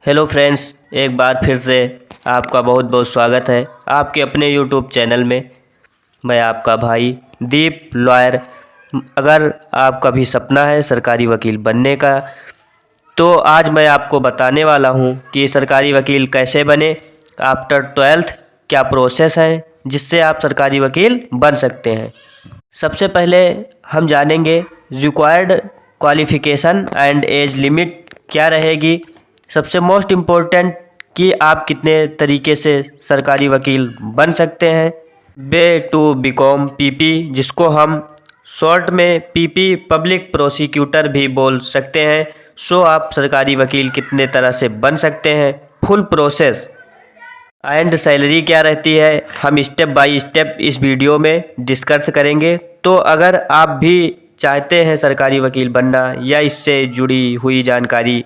Hello friends, एक बार फिर से आपका बहुत बहुत स्वागत है आपके अपने यूट्यूब चैनल में। मैं आपका भाई दीप लॉयर। अगर आपका भी सपना है सरकारी वकील बनने का, तो आज मैं आपको बताने वाला हूं कि सरकारी वकील कैसे बने। आफ्टर 12th क्या प्रोसेस है जिससे आप सरकारी वकील बन सकते हैं। सबसे पहले हम जानेंगे required qualification and age limit क्या रहेगी। सबसे मोस्ट इम्पोर्टेंट कि आप कितने तरीके से सरकारी वकील बन सकते हैं। बे टू बीकॉम पीपी, जिसको हम शॉर्ट में पीपी पब्लिक प्रोसिक्यूटर भी बोल सकते हैं। सो आप सरकारी वकील कितने तरह से बन सकते हैं, फुल प्रोसेस एंड सैलरी क्या रहती है, हम स्टेप बाय स्टेप इस वीडियो में डिस्कस करेंगे। तो अगर आप भी चाहते हैं सरकारी वकील बनना या इससे जुड़ी हुई जानकारी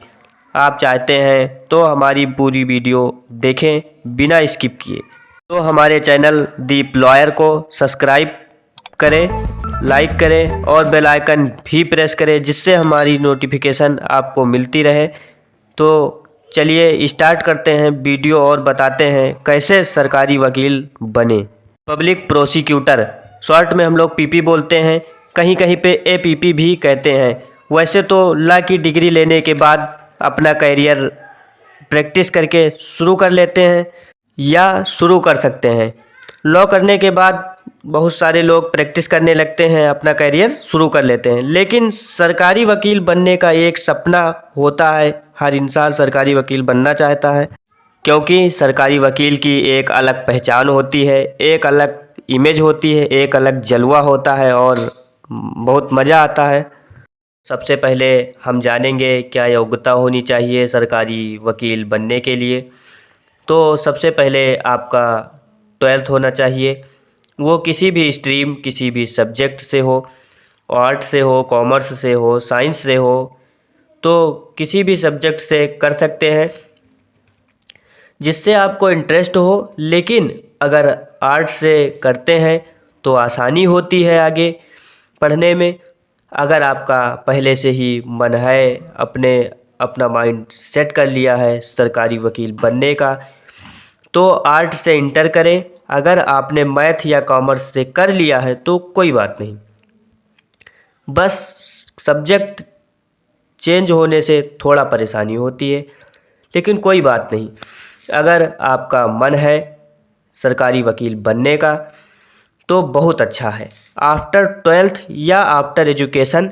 आप चाहते हैं, तो हमारी पूरी वीडियो देखें बिना स्किप किए। तो हमारे चैनल दीप लॉयर को सब्सक्राइब करें, लाइक करें और बेल आइकन भी प्रेस करें, जिससे हमारी नोटिफिकेशन आपको मिलती रहे। तो चलिए स्टार्ट करते हैं वीडियो और बताते हैं कैसे सरकारी वकील बने। पब्लिक प्रोसिक्यूटर, शॉर्ट में हम लोग पीपी बोलते हैं, कहीं कहीं पे एपीपी भी कहते हैं। वैसे तो लॉ की डिग्री लेने के बाद अपना करियर प्रैक्टिस करके शुरू कर लेते हैं या शुरू कर सकते हैं। लॉ करने के बाद बहुत सारे लोग प्रैक्टिस करने लगते हैं, अपना करियर शुरू कर लेते हैं। लेकिन सरकारी वकील बनने का एक सपना होता है, हर इंसान सरकारी वकील बनना चाहता है, क्योंकि सरकारी वकील की एक अलग पहचान होती है, एक अलग इमेज होती है, एक अलग जलवा होता है और बहुत मज़ा आता है। सबसे पहले हम जानेंगे क्या योग्यता होनी चाहिए सरकारी वकील बनने के लिए। तो सबसे पहले आपका 12th होना चाहिए, वो किसी भी स्ट्रीम किसी भी सब्जेक्ट से हो, आर्ट से हो, कॉमर्स से हो, साइंस से हो, तो किसी भी सब्जेक्ट से कर सकते हैं जिससे आपको इंटरेस्ट हो। लेकिन अगर आर्ट से करते हैं तो आसानी होती है आगे पढ़ने में। अगर आपका पहले से ही मन है, अपना माइंड सेट कर लिया है सरकारी वकील बनने का, तो आर्ट से इंटर करें। अगर आपने मैथ या कॉमर्स से कर लिया है तो कोई बात नहीं, बस सब्जेक्ट चेंज होने से थोड़ा परेशानी होती है, लेकिन कोई बात नहीं। अगर आपका मन है सरकारी वकील बनने का तो बहुत अच्छा है। आफ्टर 12th या आफ्टर एजुकेशन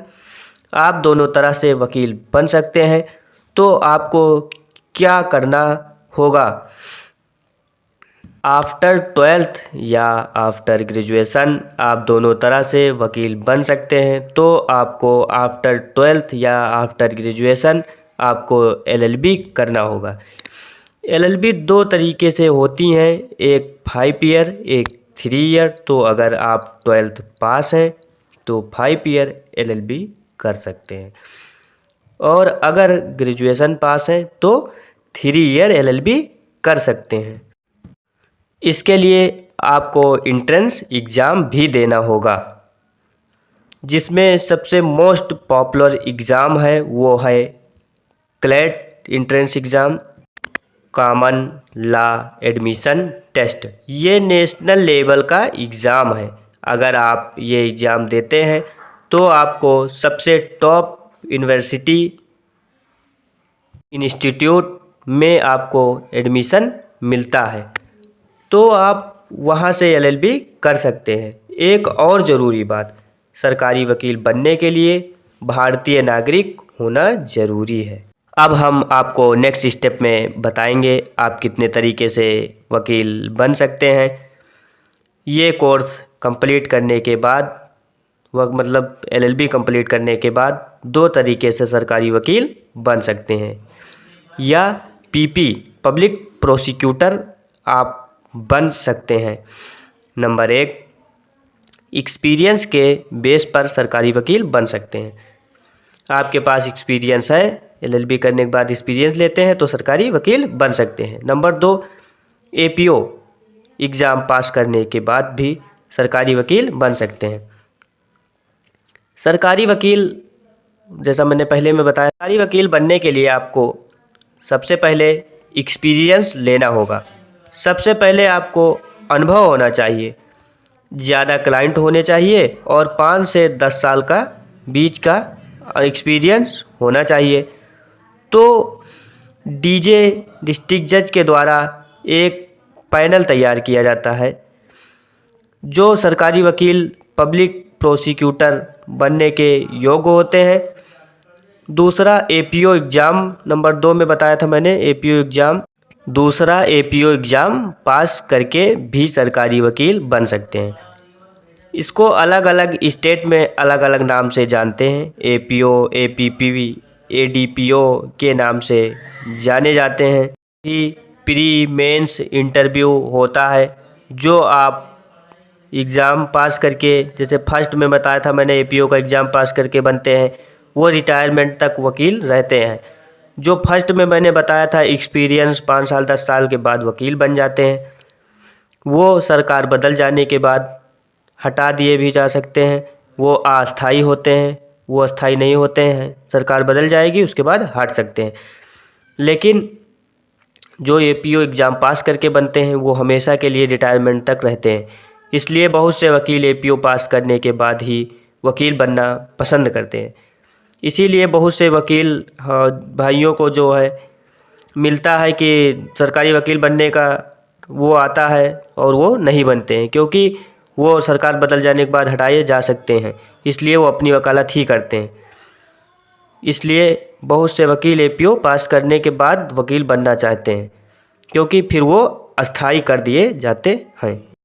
आप दोनों तरह से वकील बन सकते हैं। तो आपको क्या करना होगा, आफ्टर 12th या आफ्टर ग्रेजुएशन आप दोनों तरह से वकील बन सकते हैं। तो आपको आफ्टर 12th या आफ्टर ग्रेजुएशन आपको एलएलबी करना होगा। एलएलबी दो तरीके से होती हैं, एक 5 ईयर, एक 3 ईयर। तो अगर आप 12th पास हैं तो 5 ईयर एलएलबी कर सकते हैं, और अगर ग्रेजुएशन पास हैं तो 3 ईयर एलएलबी कर सकते हैं। इसके लिए आपको एंट्रेंस एग्ज़ाम भी देना होगा, जिसमें सबसे मोस्ट पॉपुलर एग्ज़ाम है वो है CLAT entrance exam, common law admission test. ये नेशनल लेवल का एग्ज़ाम है। अगर आप ये एग्ज़ाम देते हैं तो आपको सबसे टॉप यूनिवर्सिटी इंस्टीट्यूट में आपको एडमिशन मिलता है, तो आप वहाँ से एलएलबी कर सकते हैं। एक और ज़रूरी बात, सरकारी वकील बनने के लिए भारतीय नागरिक होना ज़रूरी है। अब हम आपको नेक्स्ट स्टेप में बताएंगे आप कितने तरीके से वकील बन सकते हैं। ये कोर्स कंप्लीट करने के बाद, वह मतलब एलएलबी कंप्लीट करने के बाद दो तरीके से सरकारी वकील बन सकते हैं, या पीपी पब्लिक प्रोसिक्यूटर आप बन सकते हैं। नंबर 1, एक्सपीरियंस के बेस पर सरकारी वकील बन सकते हैं। आपके पास एक्सपीरियंस है, एलएलबी करने के बाद एक्सपीरियंस लेते हैं तो सरकारी वकील बन सकते हैं। नंबर 2, एपीओ एग्ज़ाम पास करने के बाद भी सरकारी वकील बन सकते हैं। सरकारी वकील, जैसा मैंने पहले में बताया, सरकारी वकील बनने के लिए आपको सबसे पहले एक्सपीरियंस लेना होगा। सबसे पहले आपको अनुभव होना चाहिए, ज़्यादा क्लाइंट होने चाहिए और 5 से 10 साल का बीच का एक्सपीरियंस होना चाहिए। तो डीजे डिस्ट्रिक्ट जज के द्वारा एक पैनल तैयार किया जाता है जो सरकारी वकील पब्लिक प्रोसिक्यूटर बनने के योग्य होते हैं। दूसरा एपीओ एग्ज़ाम, नंबर 2 में बताया था मैंने एपीओ एग्ज़ाम। दूसरा एपीओ एग्ज़ाम पास करके भी सरकारी वकील बन सकते हैं। इसको अलग अलग स्टेट में अलग अलग नाम से जानते हैं। एपीओ, एपीपीवी, एडीपीओ के नाम से जाने जाते हैं। प्री मेंस इंटरव्यू होता है जो आप एग्ज़ाम पास करके, जैसे फर्स्ट में बताया था मैंने एपीओ का एग्ज़ाम पास करके बनते हैं, वो रिटायरमेंट तक वकील रहते हैं। जो फर्स्ट में मैंने बताया था एक्सपीरियंस 5 साल 10 साल के बाद वकील बन जाते हैं, वो सरकार बदल जाने के बाद हटा दिए भी जा सकते हैं। वो अस्थाई होते हैं, वो अस्थाई नहीं होते हैं, सरकार बदल जाएगी उसके बाद हट सकते हैं। लेकिन जो एपीओ एग्ज़ाम पास करके बनते हैं वो हमेशा के लिए रिटायरमेंट तक रहते हैं। इसलिए बहुत से वकील एपीओ पास करने के बाद ही वकील बनना पसंद करते हैं। इसीलिए बहुत से वकील भाइयों को जो है मिलता है कि सरकारी वकील बनने का वो आता है और वो नहीं बनते हैं, क्योंकि वो सरकार बदल जाने के बाद हटाए जा सकते हैं, इसलिए वो अपनी वकालत ही करते हैं। इसलिए बहुत से वकील एपीओ पास करने के बाद वकील बनना चाहते हैं, क्योंकि फिर वो अस्थाई कर दिए जाते हैं।